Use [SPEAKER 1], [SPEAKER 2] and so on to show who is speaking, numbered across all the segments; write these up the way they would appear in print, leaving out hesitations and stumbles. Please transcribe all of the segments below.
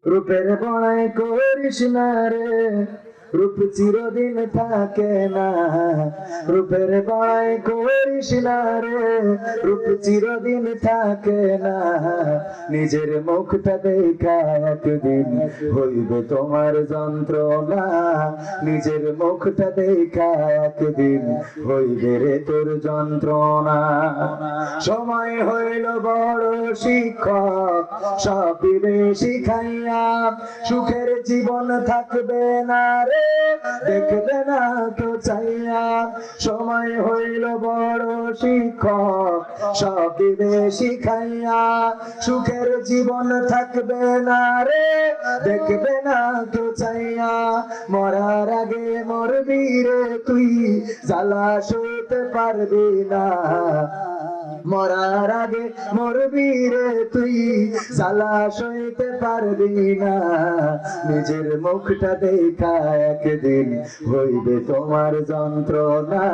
[SPEAKER 1] রূপের বড়াই করিস না রে, রূপ চিরদিন থাকে না। রূপের বড়াই করিস না রে, রূপ চিরদিন থাকে না। নিজের মুখটা দেখা একদিন হইবে তোমার যন্ত্রণা। নিজের মুখটা দেখা একদিন হইবে রে তোর যন্ত্রণা। সময় হইল বড় শিক্ষক, সব দিবে শিখাইয়া। সুখের জীবন থাকবে না রে, দেখবে না তো চাইয়া। সময় হইল বড় শিক্ষক, সব দিবে শিখাইয়া। সুখের জীবন থাকবে না রে, দেখবে না তো চাইয়া। মরার আগে মরবি রে তুই, জ্বালা সইতে পারবি না। মরার আগে মরবি রে তুই, জ্বালা সইতে পারবি না। নিজের মুখটা দেখা একদিন হইবে তোমার যন্ত্রণা।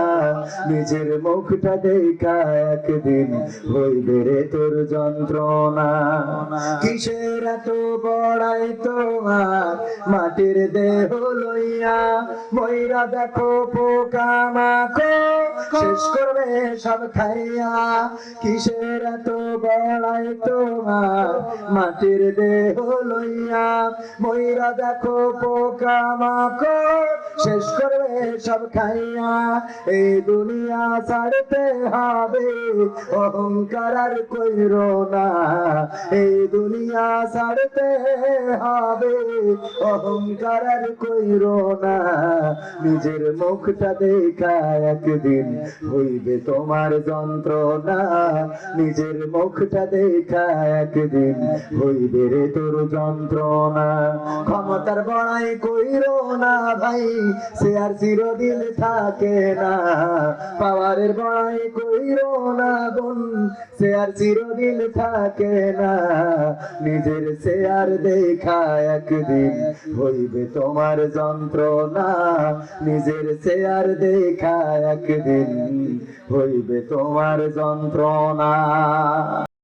[SPEAKER 1] নিজের মুখটা দেখা একদিন হইবে রে তোর যন্ত্রণা। কিসের এত বড়াই তোমার মাটির দেহ লইয়া, ময়রা দেখো পোকা মাকড় শেষ করবে সব খাইয়া। কিসের এত বড়াই তোমার মাটির দেহ লইয়া, ময়রা দেখো পোকা মাকড় শেষ করবে সব খাইয়া। এই দুনিয়া ছাড়তে হবে, অহংকার আর কইরো না। এই দুনিয়া ছাড়তে হবে, অহংকার আর কইরো না। নিজের মুখটা দেখা একদিন হইবে তোমার যন্ত্রণা। নিজের মুখটা দেখা একদিন হইবে রে তোর যন্ত্রণা। ক্ষমতার বড়াই কইরো না ভাই, সে আর চিরদিন থাকে না। পাওয়ারের বড়াই কইরো না বোন, সে আর চিরদিন থাকে না। নিজের সে আর দেখা একদিন হইবে তোমার যন্ত্রণা। নিজের সে আর দেখা একদিন হইবে তোমার যন্ত্রণা।